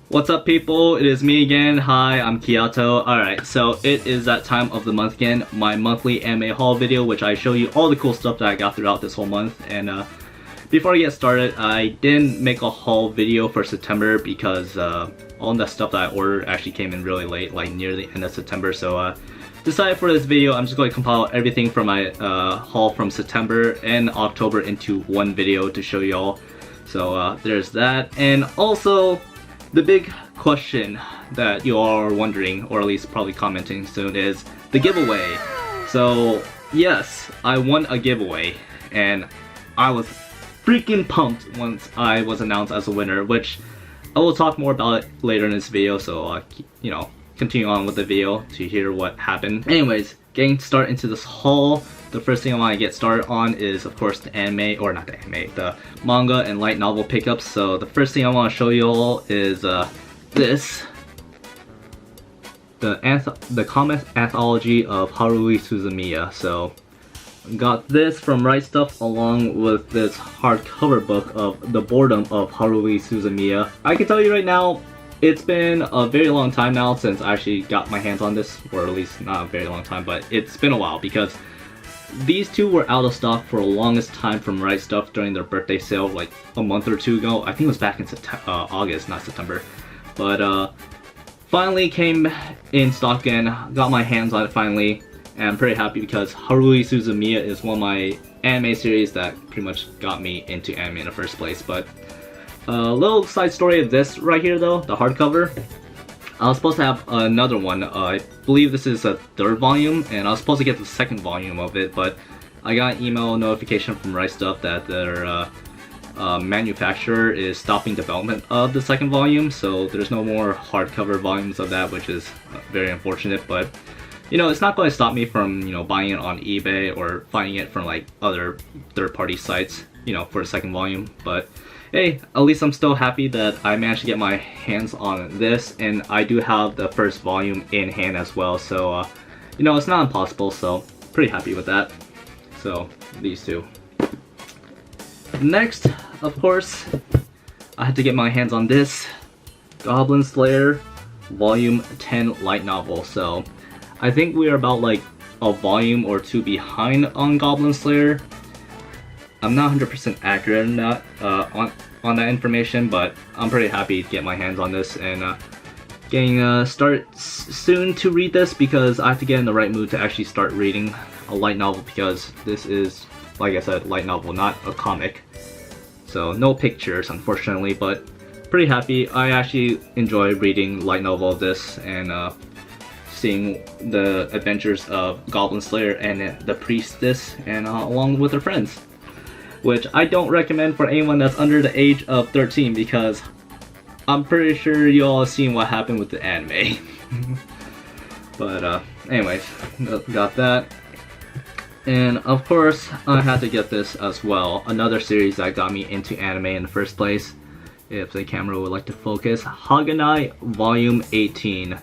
What's up, people? It is me again. Hi, I'm Kiato. Alright, so it is that time of the month again, my monthly anime haul video, which I show you all the cool stuff that I got throughout this whole month. And before I get started, I didn't make a haul video for September because all the stuff that I ordered actually came in really late, like near the end of September. So decided for this video, I'm just going to compile everything from my haul from September and October into one video to show y'all. So there's that. And also, the big question that you all are wondering, or at least probably commenting soon, is the giveaway. So yes, I won a giveaway, and I was freaking pumped once I was announced as a winner, which I will talk more about it later in this video, so you know, continue on with the video to hear what happened. Anyways, getting started into this haul, the first thing I want to get started on is, of course, the anime, or not the anime, the manga and light novel pickups. So the first thing I want to show you all is this. The comic anthology of Haruhi Suzumiya. So got this from Right Stuf along with this hardcover book of The Boredom of Haruhi Suzumiya. I can tell you right now, it's been a very long time now since I actually got my hands on this, or at least not a very long time, but it's been a while because these two were out of stock for the longest time from Right Stuf during their birthday sale like a month or two ago. I think it was back in August, not September. But finally came in stock again, got my hands on it finally, and I'm pretty happy because Haruhi Suzumiya is one of my anime series that pretty much got me into anime in the first place. But a little side story of this right here though, the hardcover. I was supposed to have another one. I believe this is a third volume, and I was supposed to get the second volume of it, but I got an email notification from Right Stuf that their manufacturer is stopping development of the second volume, so there's no more hardcover volumes of that, which is very unfortunate. But you know, it's not going to stop me from, you know, buying it on eBay or finding it from like other third-party sites, you know, for the second volume. But hey, at least I'm still happy that I managed to get my hands on this, and I do have the first volume in hand as well, so you know, it's not impossible, so pretty happy with that. So these two. Next, of course, I had to get my hands on this Goblin Slayer Volume 10 light novel. So I think we are about like a volume or two behind on Goblin Slayer. I'm not 100% accurate in that, on that information, but I'm pretty happy to get my hands on this and getting started soon to read this, because I have to get in the right mood to actually start reading a light novel, because this is, like I said, light novel, not a comic. So no pictures, unfortunately, but pretty happy. I actually enjoy reading light novel of this and seeing the adventures of Goblin Slayer and the priestess, and along with her friends, which I don't recommend for anyone that's under the age of 13, because I'm pretty sure you all have seen what happened with the anime. But anyways, got that. And of course, I had to get this as well. Another series that got me into anime in the first place, if the camera would like to focus. Haganai Volume 18.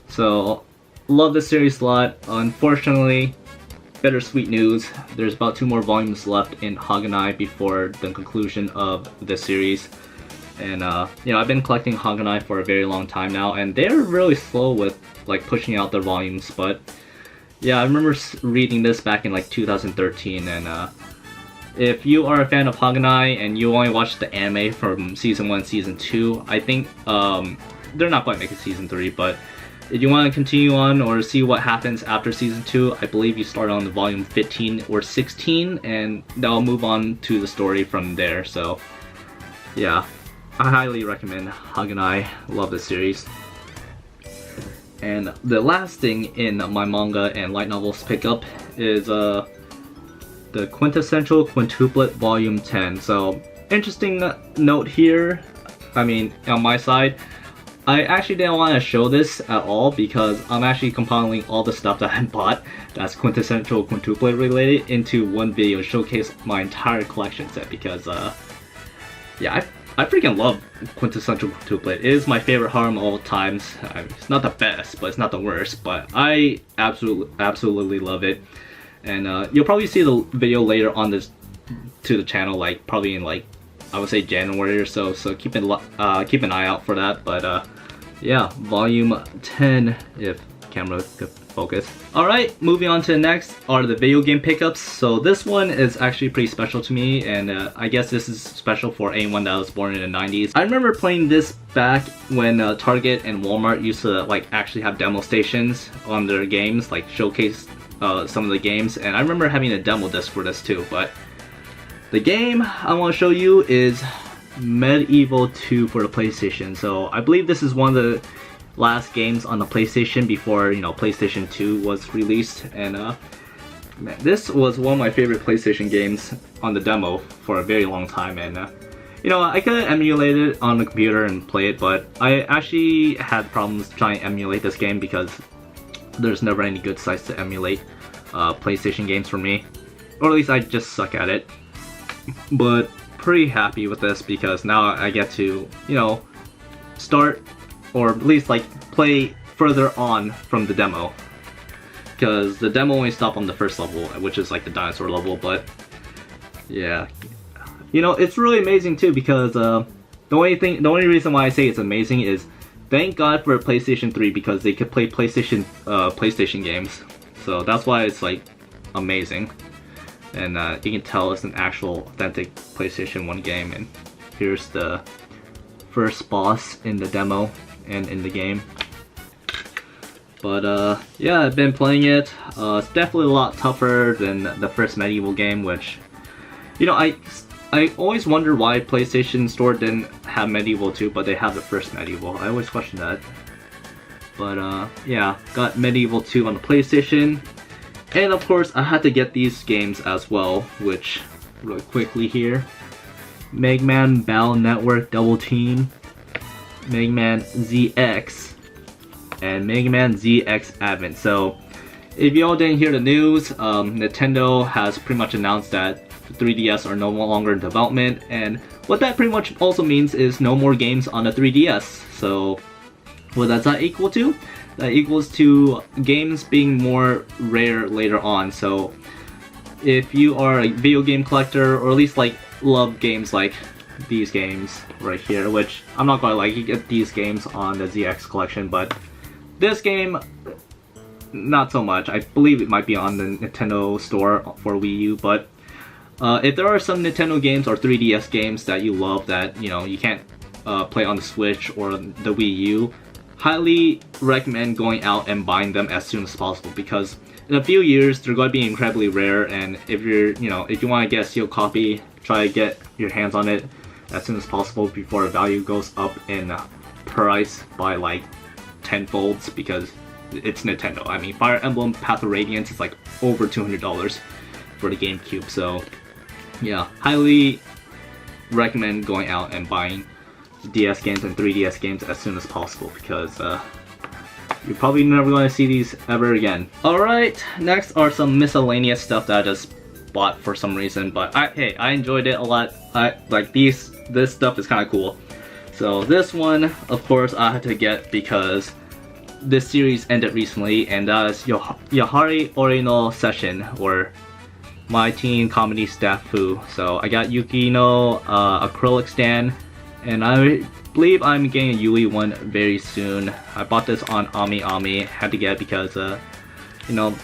So, love this series a lot. Unfortunately, bittersweet news. There's about 2 more volumes left in Haganai before the conclusion of the series. And you know, I've been collecting Haganai for a very long time now, and they're really slow with like pushing out their volumes. But yeah, I remember reading this back in like 2013, and if you are a fan of Haganai and you only watched the anime from season 1 and season 2, I think they're not quite making season 3, but if you want to continue on or see what happens after season 2, I believe you start on the volume 15 or 16, and they'll move on to the story from there. So yeah, I highly recommend Haganai. Love this series. And the last thing in my manga and light novels pickup is the Quintessential Quintuplet Volume 10. So interesting note here, I mean, on my side, I actually didn't want to show this at all because I'm actually compiling all the stuff that I bought that's Quintessential Quintuplet related into one video, showcase my entire collection set, because yeah, I freaking love Quintessential Quintuplet. It is my favorite harem of all times. I mean, it's not the best, but it's not the worst, but I absolutely love it. And you'll probably see the video later on this to the channel, like probably in like I would say January or so. So keep an eye out for that. But yeah, volume 10 if camera could focus. Alright, moving on to the next are the video game pickups. So this one is actually pretty special to me, and I guess this is special for anyone that was born in the 90s. I remember playing this back when Target and Walmart used to like actually have demo stations on their games, like showcase some of the games, and I remember having a demo disc for this too. But the game I want to show you is Medieval 2 for the PlayStation. So I believe this is one of the last games on the PlayStation before, you know, PlayStation 2 was released, and man, this was one of my favorite PlayStation games on the demo for a very long time. And you know, I could emulate it on the computer and play it, but I actually had problems trying to emulate this game because there's never any good sites to emulate PlayStation games for me, or at least I just suck at it. But pretty happy with this because now I get to, you know, start or at least like play further on from the demo, because the demo only stopped on the first level, which is like the dinosaur level. But yeah, you know, it's really amazing too, because the only reason why I say it's amazing is thank God for PlayStation 3, because they could play PlayStation games. So that's why it's like amazing, and you can tell it's an actual authentic PlayStation 1 game. And here's the first boss in the demo and in the game. But yeah, I've been playing it. It's definitely a lot tougher than the first Medieval game, which, you know, I always wonder why PlayStation Store didn't have Medieval 2, but they have the first Medieval. I always question that. But yeah, got Medieval 2 on the PlayStation. And of course, I had to get these games as well, which, really quickly here, Mega Man Battle Network Double Team, Mega Man ZX, and Mega Man ZX Advent. So if y'all didn't hear the news, Nintendo has pretty much announced that 3DS are no longer in development, and what that pretty much also means is no more games on the 3DS. So what does that equal to? That equals to games being more rare later on. So if you are a video game collector, or at least like love games like these games right here, which I'm not gonna like, you get these games on the ZX collection, but this game, not so much. I believe it might be on the Nintendo store for Wii U, but if there are some Nintendo games or 3DS games that you love that, you know, you can't play on the Switch or the Wii U, highly recommend going out and buying them as soon as possible, because in a few years they're going to be incredibly rare. And if you're, you know, if you want to get a sealed copy, try to get your hands on it as soon as possible before the value goes up in price by like tenfolds, because it's Nintendo. I mean, Fire Emblem Path of Radiance is like over $200 for the GameCube. So yeah, highly recommend going out and buying DS games and 3DS games as soon as possible, because you're probably never going to see these ever again. Alright, next are some miscellaneous stuff that I just bought for some reason, but hey, I enjoyed it a lot. This stuff is kind of cool. So this one, of course, I had to get because this series ended recently, and that is Yahari Ori no Session, or My Teen Comedy Snafu. So I got Yuki no acrylic stand, and I believe I'm getting a Yui one very soon. I bought this on Ami. Had to get it because you know,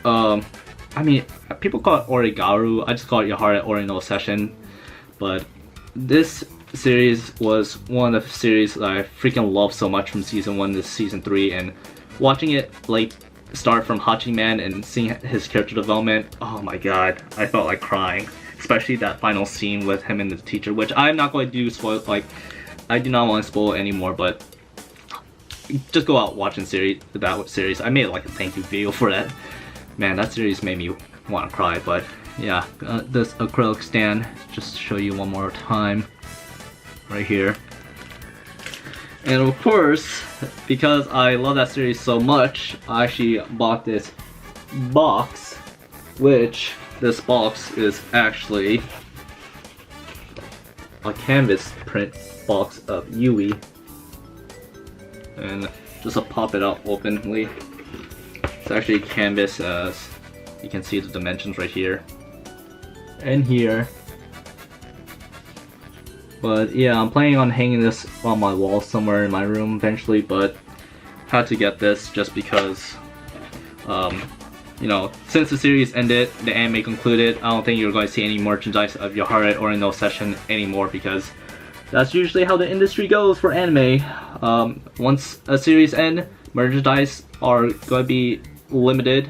I mean, people call it Origaru. I just call it Yahari Ori no Session. But this series was one of the series that I freaking love so much from season 1 to season 3, and watching it like start from Hachiman and seeing his character development, oh my god, I felt like crying. Especially that final scene with him and the teacher, which I'm not going to do spoil, like, I do not want to spoil anymore, but just go out watching that series. I made like a thank you video for that. Man, that series made me want to cry. But yeah, this acrylic stand, just to show you one more time, right here. And of course, because I love that series so much, I actually bought this box, which this box is actually a canvas print box of Yui, and just to pop it out openly, it's actually canvas, as you can see the dimensions right here and here. But yeah, I'm planning on hanging this on my wall somewhere in my room eventually, but had to get this just because, you know, since the series ended, the anime concluded, I don't think you're going to see any merchandise of Yahara or No Session anymore, because that's usually how the industry goes for anime. Once a series ends, merchandise are going to be limited,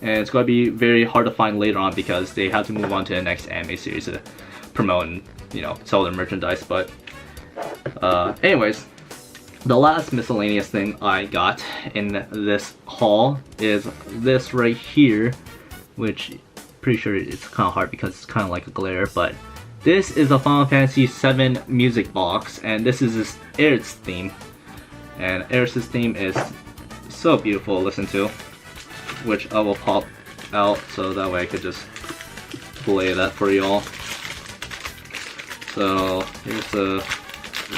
and it's going to be very hard to find later on because they have to move on to the next anime series to promote and, you know, sell their merchandise. But anyways, the last miscellaneous thing I got in this haul is this right here, which pretty sure it's kind of hard because it's kind of like a glare, but this is a Final Fantasy VII music box, and this is this Aerith's theme. And Aerith's theme is so beautiful to listen to, which I will pop out so that way I could just play that for y'all. So here's the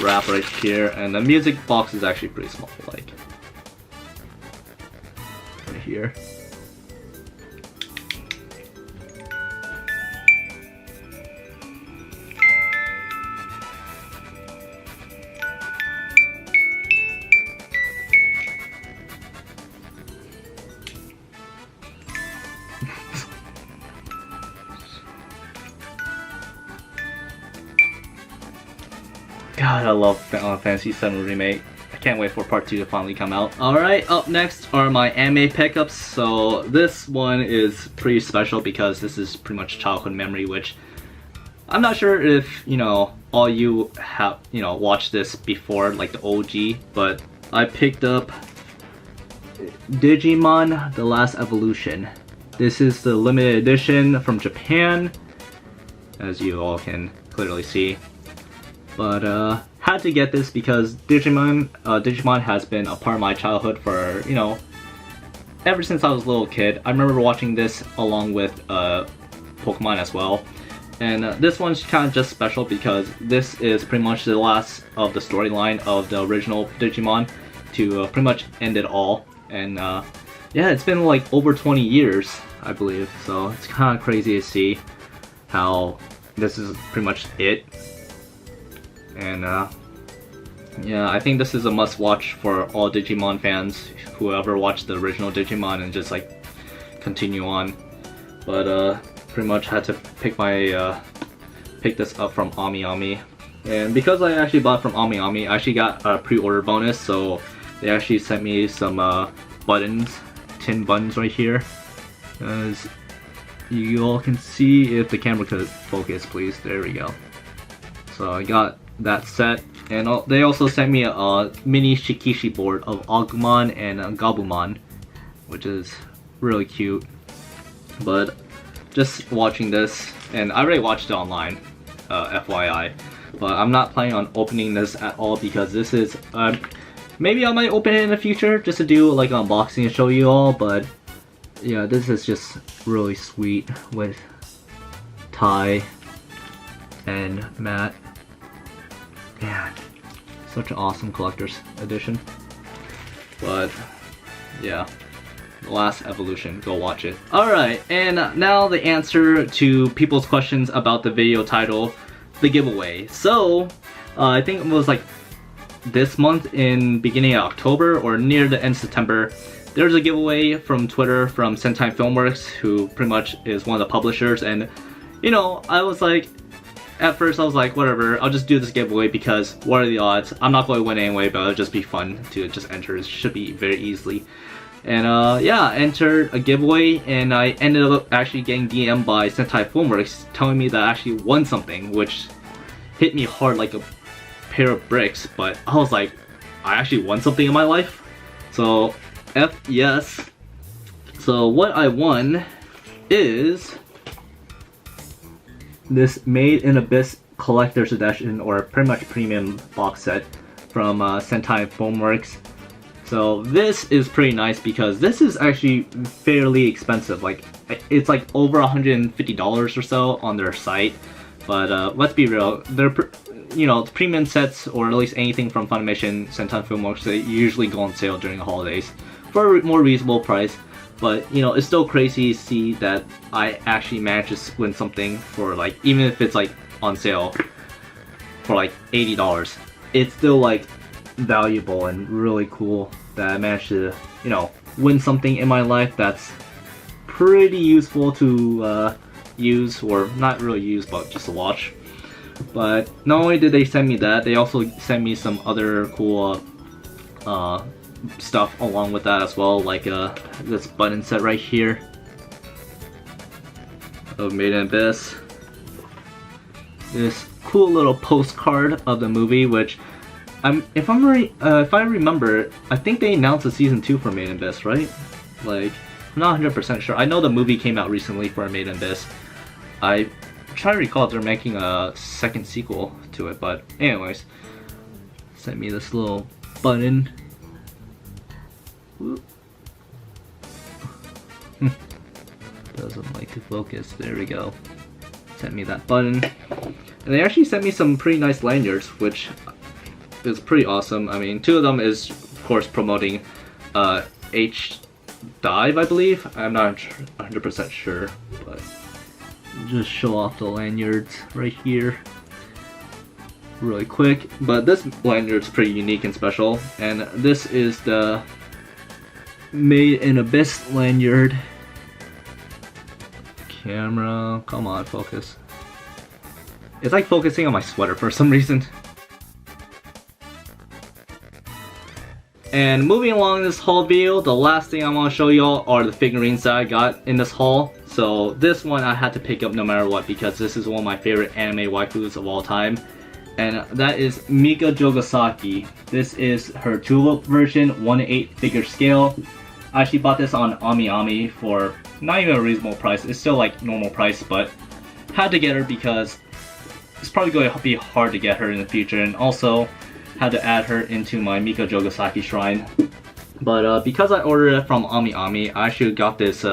wrap right here, and the music box is actually pretty small, like right here. God, I love Final Fantasy VII Remake. I can't wait for part 2 to finally come out. Alright, up next are my anime pickups. So this one is pretty special because this is pretty much childhood memory, which I'm not sure if, you know, all you have, you know, watched this before, like the OG, but I picked up Digimon The Last Evolution. This is the limited edition from Japan, as you all can clearly see. But had to get this because Digimon has been a part of my childhood for, you know, ever since I was a little kid. I remember watching this along with Pokemon as well. And this one's kind of just special because this is pretty much the last of the storyline of the original Digimon to pretty much end it all. And yeah, it's been like over 20 years, I believe. So it's kind of crazy to see how this is pretty much it. And yeah, I think this is a must-watch for all Digimon fans who ever watched the original Digimon and just like continue on. But pretty much had to pick this up from AmiAmi, and because I actually bought from AmiAmi, I actually got a pre-order bonus, so they actually sent me some buttons, tin buttons right here, as you all can see. If the camera could focus, please. There we go. So I got that set, and they also sent me a mini Shikishi board of Agumon and Gabumon, which is really cute. But just watching this, and I already watched it online, FYI, but I'm not planning on opening this at all because this is, maybe I might open it in the future just to do like an unboxing and show you all, but yeah, this is just really sweet with Tai and Matt. Man, such an awesome collector's edition. But yeah, The Last Evolution, go watch it. Alright, and now the answer to people's questions about the video title, the giveaway. So I think it was like this month in beginning of October or near the end of September, there's a giveaway from Twitter from Sentai Filmworks, who pretty much is one of the publishers. And you know, I was like, at first I was like, whatever, I'll just do this giveaway because what are the odds? I'm not going to win anyway, but it'll just be fun to just enter. It should be very easily. And yeah, I entered a giveaway, and I ended up actually getting DM'd by Sentai Filmworks telling me that I actually won something, which hit me hard like a pair of bricks. But I was like, I actually won something in my life? So, F yes. So what I won is this Made in Abyss collector's edition, or pretty much premium box set from Sentai Filmworks. So this is pretty nice because this is actually fairly expensive. Like, it's like over $150 or so on their site. But let's be real, they're, you know, premium sets, or at least anything from Funimation, Sentai Filmworks, they usually go on sale during the holidays for a more reasonable price. But, you know, it's still crazy to see that I actually managed to win something for, like, even if it's, like, on sale. for like $80. It's still like valuable and really cool that I managed to, you know, win something in my life that's pretty useful to use, or not really use, but just to watch. But not only did they send me that, they also sent me some other cool stuff along with that as well, like this button set right here of Made in Abyss. This cool little postcard of the movie, which if I remember, I think they announced a season 2 for Made in Abyss, right? Like, I'm not 100% sure. I know the movie came out recently for Made in Abyss. I try to recall if they're making a second sequel to it, but anyways, sent me this little button. Doesn't like to focus. There we go. Sent me that button, and they actually sent me some pretty nice lanyards, which is pretty awesome. I mean, 2 of them is of course promoting H Dive, I believe. I'm not 100% sure, but just show off the lanyards right here really quick. But this lanyard's pretty unique and special, and this is the Made in Abyss lanyard. Camera, come on, focus. It's like focusing on my sweater for some reason. And moving along this haul video, the last thing I want to show y'all are the figurines that I got in this haul. So this one I had to pick up no matter what, because this is one of my favorite anime waifus of all time. And that is Mika Jogasaki. This is her tulip version, 1:8 figure scale. I actually bought this on AmiAmi for not even a reasonable price. It's still like normal price, but had to get her because it's probably going to be hard to get her in the future, and also had to add her into my Mika Jogasaki shrine. But because I ordered it from AmiAmi, I actually got this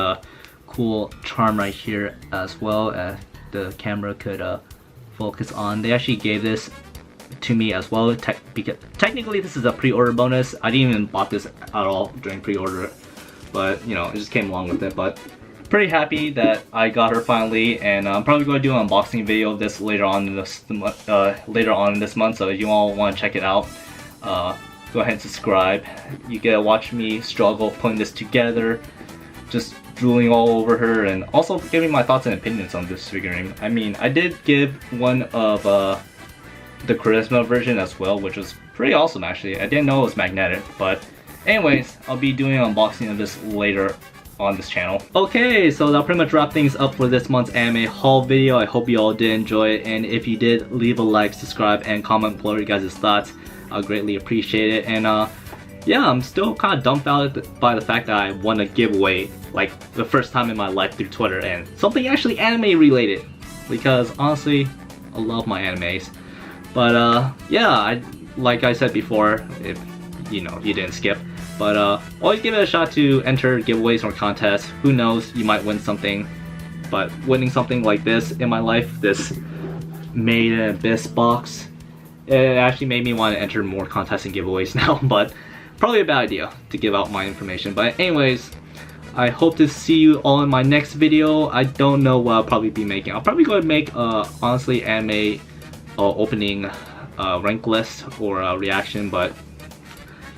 cool charm right here as well, the camera could focus on. They actually gave this to me as well, because technically this is a pre-order bonus. I didn't even bought this at all during pre-order, but you know, it just came along with it. But pretty happy that I got her finally, and I'm probably going to do an unboxing video of this later on in this month. So if you all want to check it out, go ahead and subscribe. You get to watch me struggle putting this together, just drooling all over her, and also giving my thoughts and opinions on this figurine. I mean, I did give one of the Charisma version as well, which was pretty awesome actually. I didn't know it was magnetic, but anyways, I'll be doing an unboxing of this later on this channel. Okay, so that'll pretty much wrap things up for this month's anime haul video. I hope you all did enjoy it, and if you did, leave a like, subscribe, and comment below your guys' thoughts. I'll greatly appreciate it. And yeah, I'm still kind of dumbfounded by the fact that I won a giveaway like the first time in my life through Twitter, and something actually anime related, because honestly, I love my animes. But yeah, like I said before, if you know, you didn't skip, but always give it a shot to enter giveaways or contests. Who knows, you might win something. But winning something like this in my life, this Made in Abyss box, it actually made me want to enter more contests and giveaways now, but probably a bad idea to give out my information. But anyways, I hope to see you all in my next video. I don't know what I'll probably be making. I'll probably go to make honestly anime opening rank list or reaction, but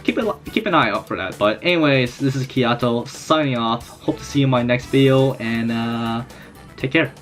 keep an eye out for that. But anyways, this is Kiyato signing off. Hope to see you in my next video, and take care.